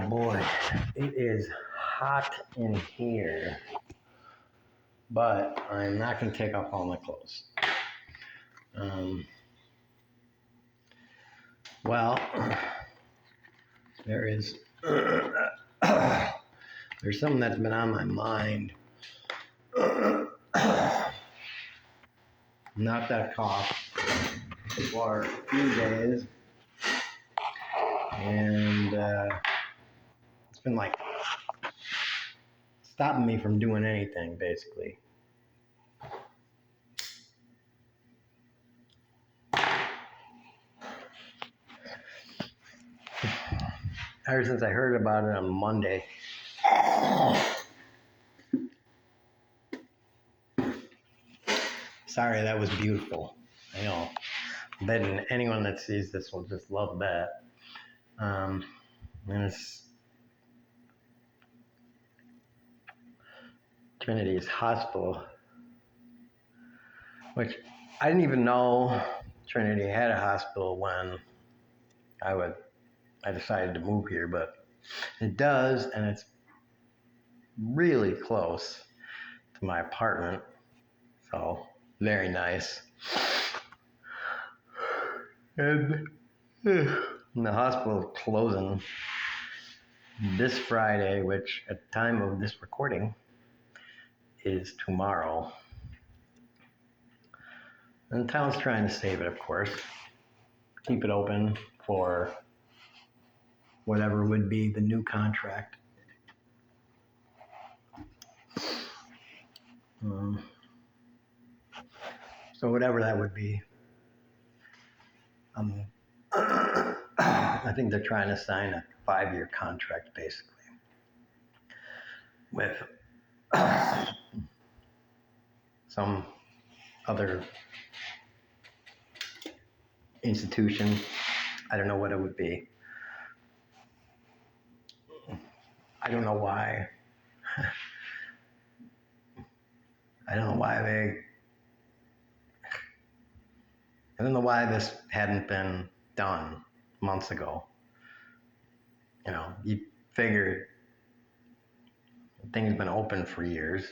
boy, it is hot in here, but I'm not going to take off all my clothes. Well, there is there's something that's been on my mind. Not that cough for a few days, and it's been like stopping me from doing anything, basically. Ever since I heard about it on Monday. Sorry, that was beautiful. I know. I bet anyone that sees this will just love that. And it's Trinity's hospital, which I didn't even know Trinity had a hospital when I decided to move here, but it does, and it's really close to my apartment, so very nice. And the hospital is closing this Friday, which at the time of this recording is tomorrow. And the town's trying to save it, of course. Keep it open for whatever would be the new contract. So whatever that would be. I think they're trying to sign a 5-year contract, basically, with some other institution. I don't know what it would be. I don't know why. I don't know why this hadn't been done months ago. You know, you figure the thing's been open for years.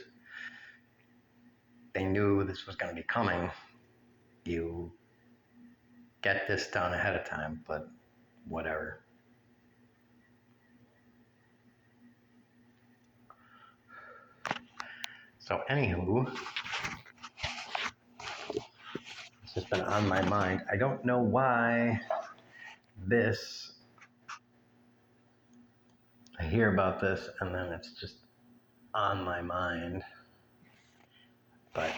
They knew this was going to be coming. You get this done ahead of time, but whatever. So anywho, it's just been on my mind. I don't know why I hear about this and then it's just on my mind. But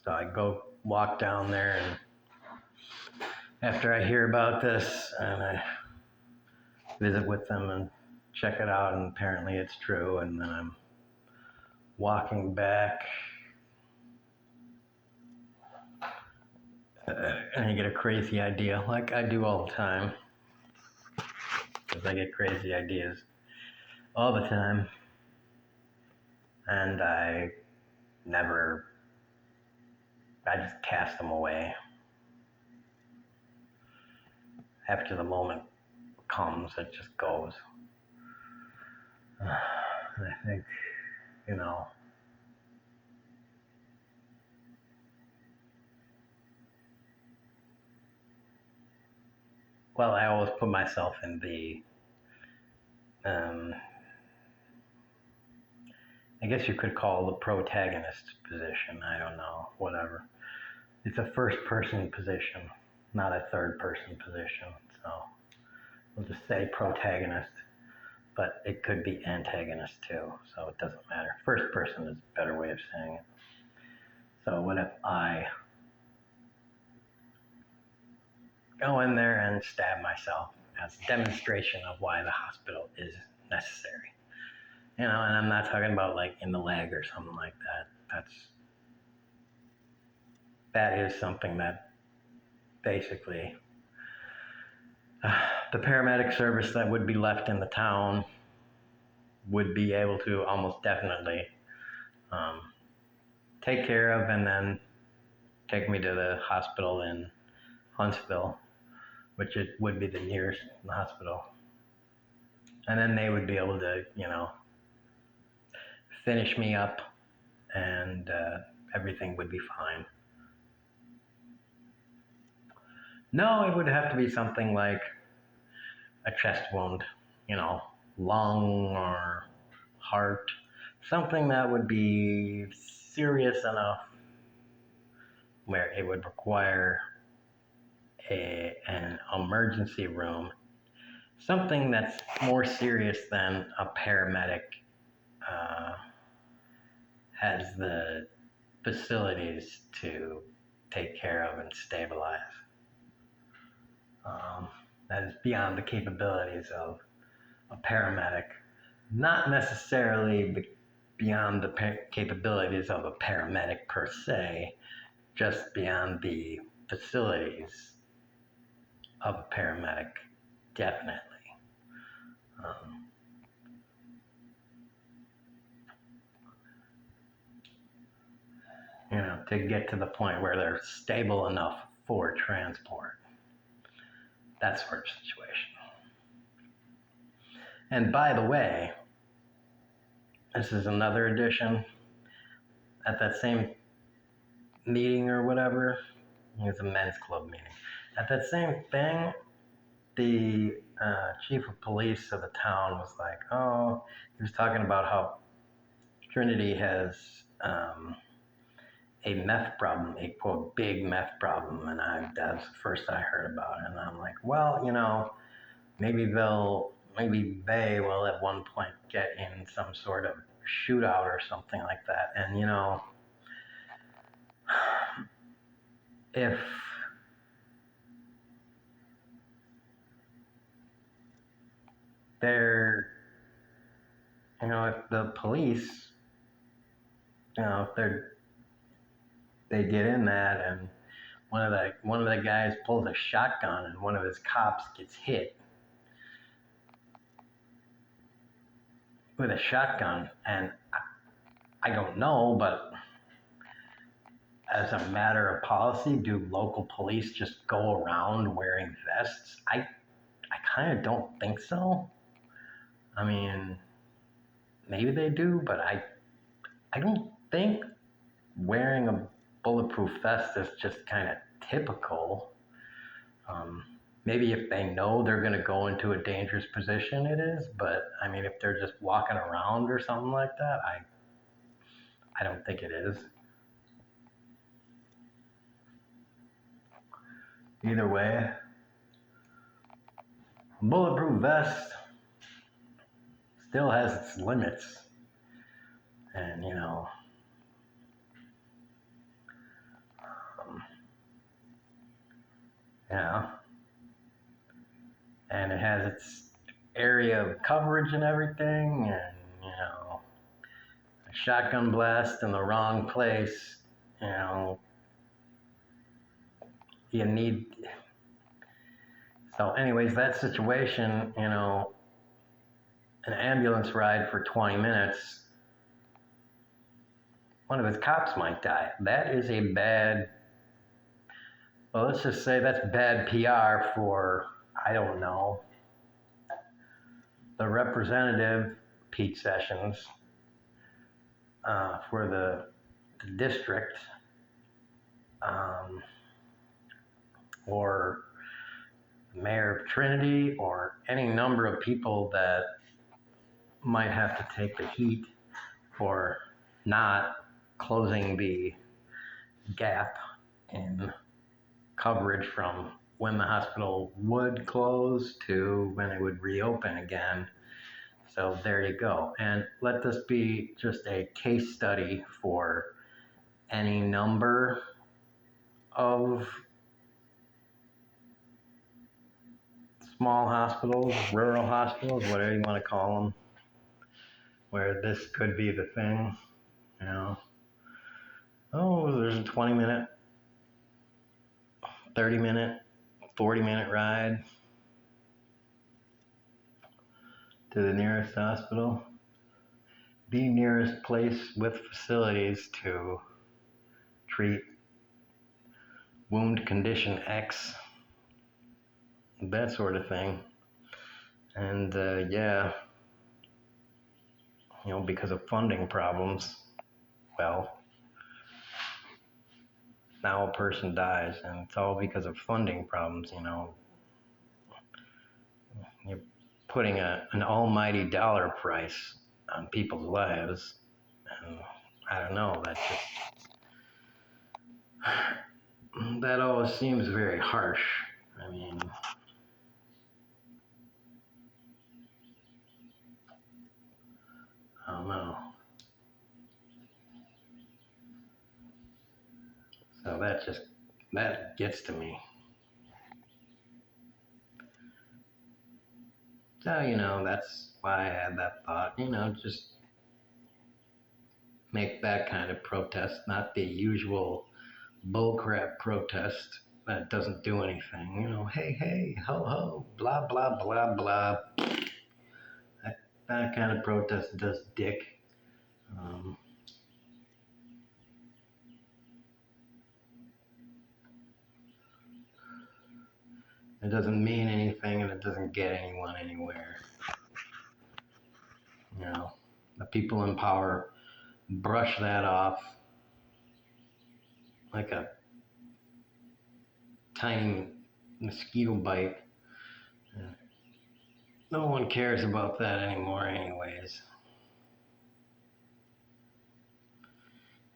so I go walk down there, and after I hear about this, and I visit with them and check it out, and apparently it's true, and then I'm walking back, and I get a crazy idea, like I do all the time, because I get crazy ideas all the time, and I just cast them away. After the moment comes, it just goes. And I think, well, I always put myself in the, I guess you could call the protagonist position. I don't know, whatever. It's a first person position, not a third person position. So we'll just say protagonist, but it could be antagonist too. So it doesn't matter. First person is a better way of saying it. So what if I go in there and stab myself as a demonstration of why the hospital is necessary? And I'm not talking about like in the leg or something like that. That is something that basically the paramedic service that would be left in the town would be able to almost definitely take care of, and then take me to the hospital in Huntsville, which it would be the nearest hospital. And then they would be able to, finish me up, and everything would be fine. No, it would have to be something like a chest wound, lung or heart, something that would be serious enough where it would require an emergency room, something that's more serious than a paramedic uh, has the facilities to take care of and stabilize. Um, that is beyond the capabilities of a paramedic, not necessarily beyond the capabilities of a paramedic per se, just beyond the facilities of a paramedic, definitely. Um, to get to the point where they're stable enough for transport, that sort of situation. And by the way, this is another addition. At that same meeting or whatever, it was a men's club meeting. At that same thing, the chief of police of the town was like, he was talking about how Trinity has a meth problem, a quote, big meth problem. And that's the first I heard about it. And I'm like, well, maybe they will at one point get in some sort of shootout or something like that. And, if they're, if the police, if they get in that, and one of the guys pulls a shotgun and one of his cops gets hit with a shotgun, and I don't know, but as a matter of policy, do local police just go around wearing vests? I kind of don't think so. I mean, maybe they do, but I don't think wearing a bulletproof vest is just kind of typical. Maybe if they know they're going to go into a dangerous position, it is. But I mean, if they're just walking around or something like that, I don't think it is. Either way, a bulletproof vest still has its limits, and um, yeah, and it has its area of coverage and everything, and a shotgun blast in the wrong place, you need. So, anyways, that situation, an ambulance ride for 20 minutes, one of his cops might die. That is a bad, well, let's just say that's bad PR for, I don't know, the representative, Pete Sessions, for the district, or mayor of Trinity, or any number of people that might have to take the heat for not closing the gap in coverage from when the hospital would close to when it would reopen again. So there you go. And let this be just a case study for any number of small hospitals, rural hospitals, whatever you want to call them, where this could be the thing, Oh, there's a 20-minute, 30-minute, 40-minute ride to the nearest hospital, the nearest place with facilities to treat wound condition X, that sort of thing. And yeah, because of funding problems, well, now a person dies, and it's all because of funding problems. You're putting an almighty dollar price on people's lives, and I don't know, that always seems very harsh. I mean, I don't know. So that gets to me. So, that's why I had that thought, just make that kind of protest, not the usual bullcrap protest that doesn't do anything. Hey, ho, ho, blah, blah, blah, blah. That kind of protest does dick. Um, it doesn't mean anything, and it doesn't get anyone anywhere. The people in power brush that off like a tiny mosquito bite. No one cares about that anymore anyways.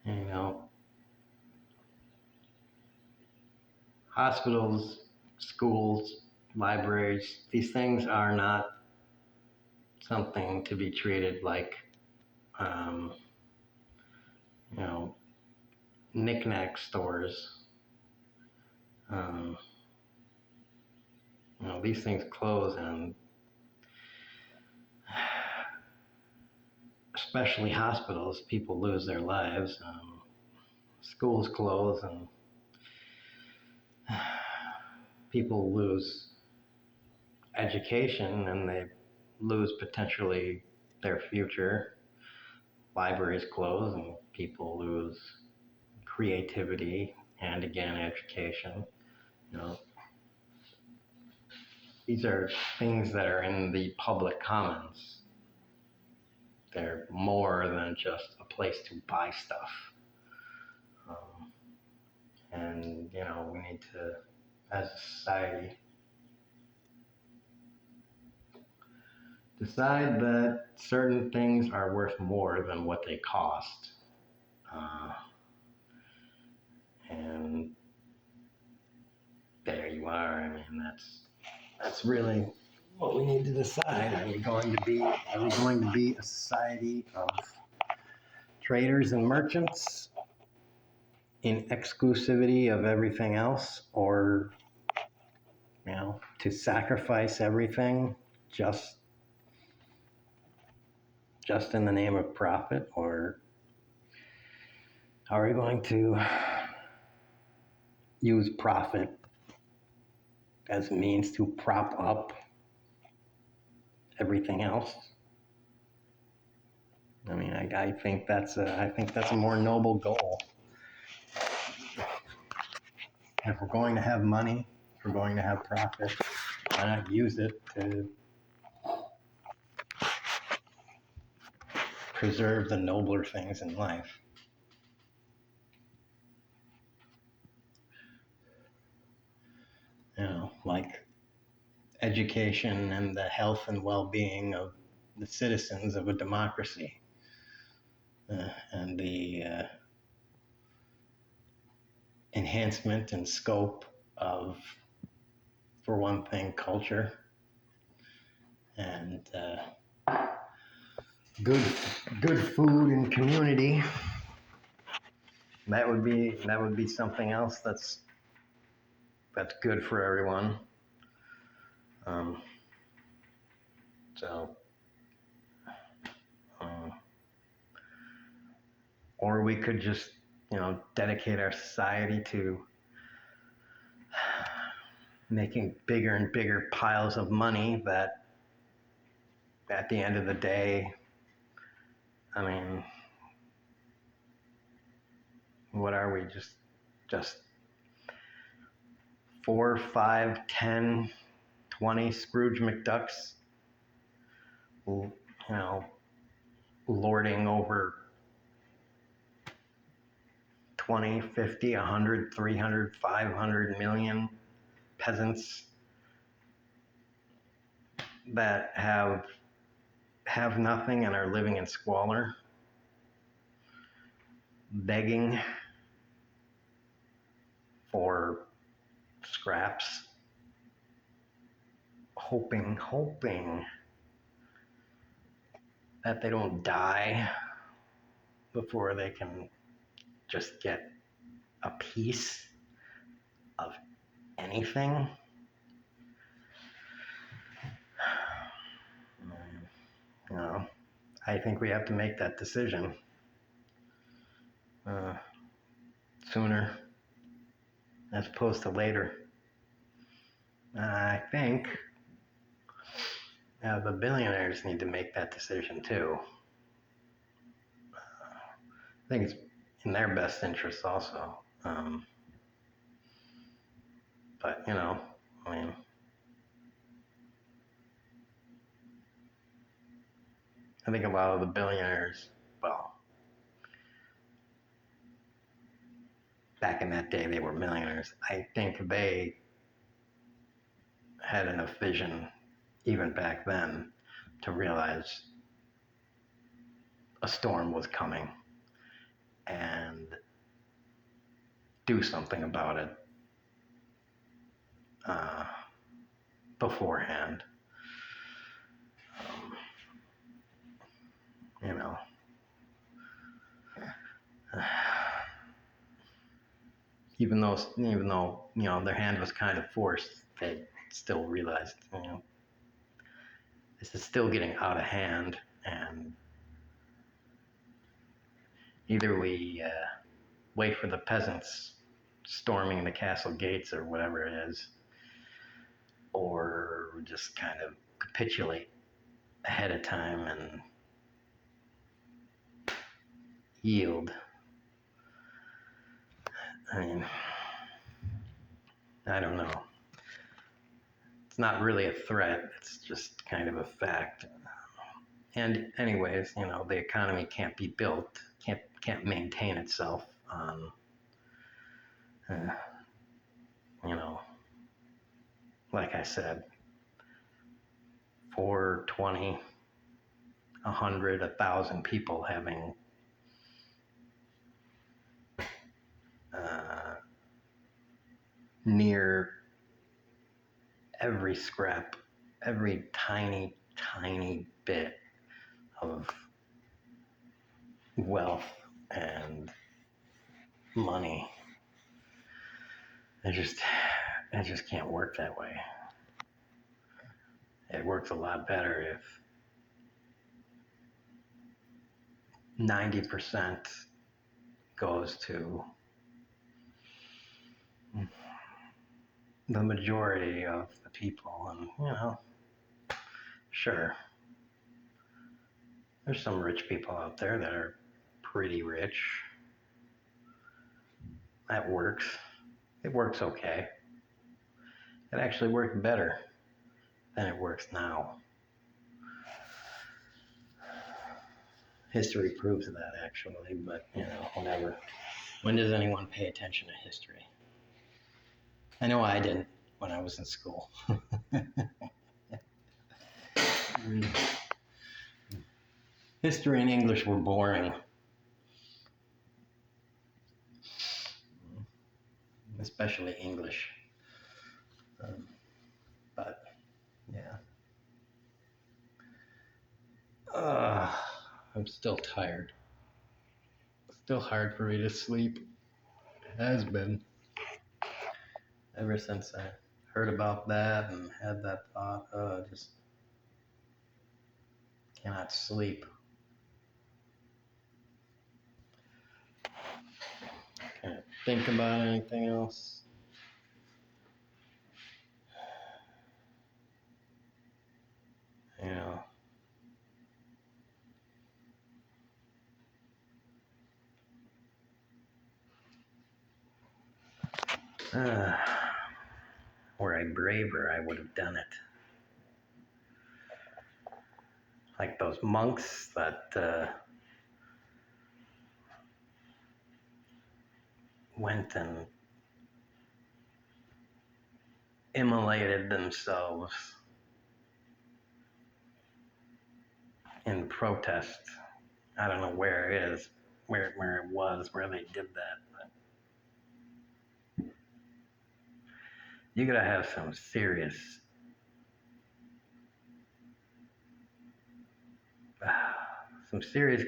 You know, hospitals, schools, libraries, these things are not something to be treated like, um, you know, knickknack stores. Um, these things close, and especially hospitals, people lose their lives. Schools close, and people lose education, and they lose potentially their future. Libraries close, and people lose creativity and again education. You know, these are things that are in the public commons. They're more than just a place to buy stuff. And we need to, as a society, decide that certain things are worth more than what they cost. Uh, and there you are. I mean, that's really what we need to decide. Are we going to be a society of traders and merchants in exclusivity of everything else, or to sacrifice everything just in the name of profit? Or are we going to use profit as a means to prop up everything else? I mean, I think that's a more noble goal. If we're going to have money, if we're going to have profit, why not use it to preserve the nobler things in life? Like education and the health and well-being of the citizens of a democracy, and the enhancement and scope of, for one thing, culture and good food and community. That would be something else that's good for everyone. Um, so, or we could just dedicate our society to making bigger and bigger piles of money that at the end of the day, I mean, what are we, just 4, 5, 10, 20 Scrooge McDucks you know, lording over 20, 50, 100, 300, 500 million peasants that have nothing and are living in squalor, begging for scraps, hoping that they don't die before they can just get a piece of anything. You know, I think we have to make that decision sooner as opposed to later. I think the billionaires need to make that decision too. I think it's in their best interest also. But, you know, I mean, I think a lot of the billionaires, well, back in that day they were millionaires. I think they had enough vision, even back then, to realize a storm was coming and do something about it beforehand. You know, even though you know their hand was kind of forced, they still realized, you know, this is still getting out of hand, and either we wait for the peasants storming the castle gates or whatever it is, or just kind of capitulate ahead of time and yield. I mean, I don't know. It's not really a threat, it's just kind of a fact. And anyways, you know, the economy can't be built, can't maintain itself on, you know, like I said, 4, 20, 100, 1,000 people having near every scrap, every tiny, tiny bit of wealth and money. It just can't work that way. It works a lot better if 90% goes to the majority of the people. And, you know, sure, there's some rich people out there that are pretty rich. That works. It works okay. It actually worked better than it works now. History proves that, actually, but, you know, whatever. When does anyone pay attention to history? I know I didn't when I was in school. History and English were boring. Especially English. But, yeah. I'm still tired. Still hard for me to sleep. It has been. Ever since I heard about that and had that thought, I just cannot sleep. Can't think about anything else. You know. Were I braver, I would have done it. like those monks that went and immolated themselves in protest. I don't know where it is, where it was, where they did that. But you gotta have some serious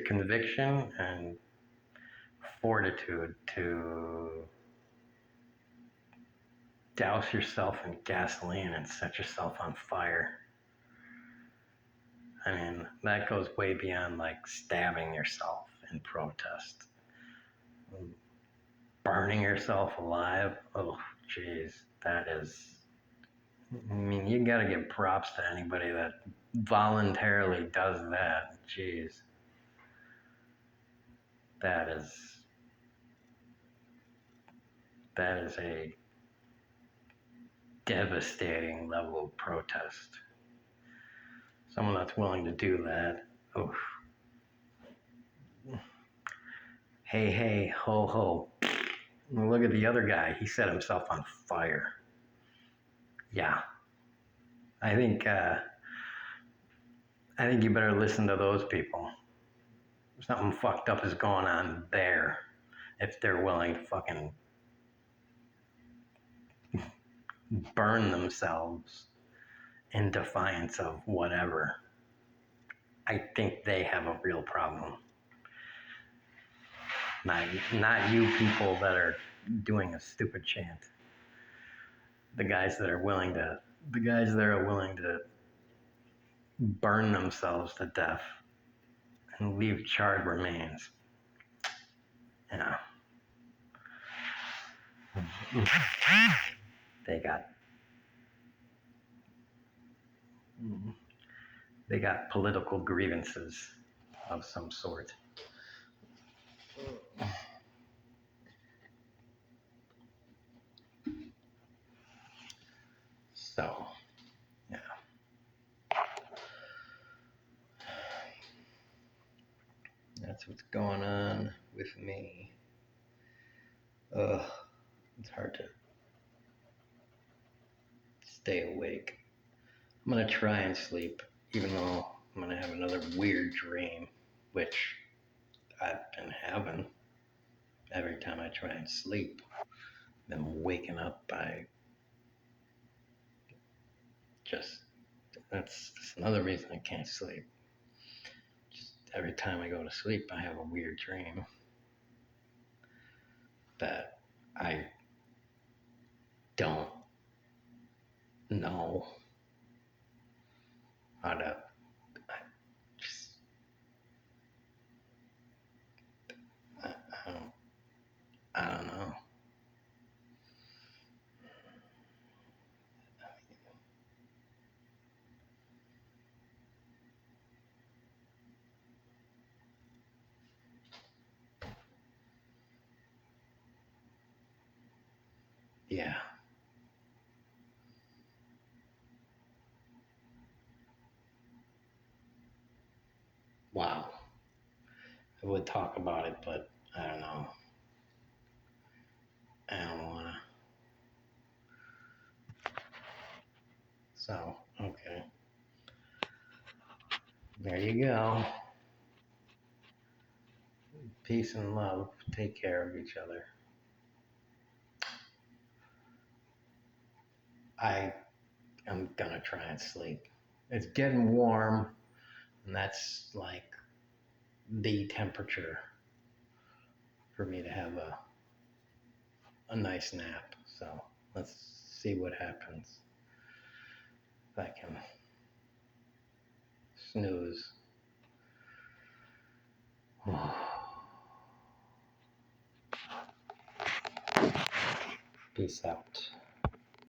conviction and fortitude to douse yourself in gasoline and set yourself on fire. I mean, that goes way beyond like stabbing yourself in protest. Burning yourself alive, oh, jeez, that is, I mean, you gotta give props to anybody that voluntarily does that. Jeez. That is a devastating level of protest. Someone that's willing to do that, oh, hey, ho, ho. Look at the other guy. He set himself on fire. Yeah. I think you better listen to those people. Something fucked up is going on there if they're willing to fucking burn themselves in defiance of whatever. I think they have a real problem. Not you people that are doing a stupid chant. The guys that are willing to burn themselves to death and leave charred remains. Yeah. They got political grievances of some sort. So, yeah. That's what's going on with me. It's hard to stay awake. I'm gonna try and sleep, even though I'm gonna have another weird dream, which I've been having every time I try and sleep. I'm waking up by that's another reason I can't sleep. Just every time I go to sleep, I have a weird dream that I don't know how to. I don't know. Yeah. Wow. I would talk about it, but I don't know. I don't wanna. So, okay. There you go. Peace and love. Take care of each other. I am gonna try and sleep. It's getting warm, and that's like the temperature for me to have a nice nap. So let's see what happens. If I can snooze. Peace out.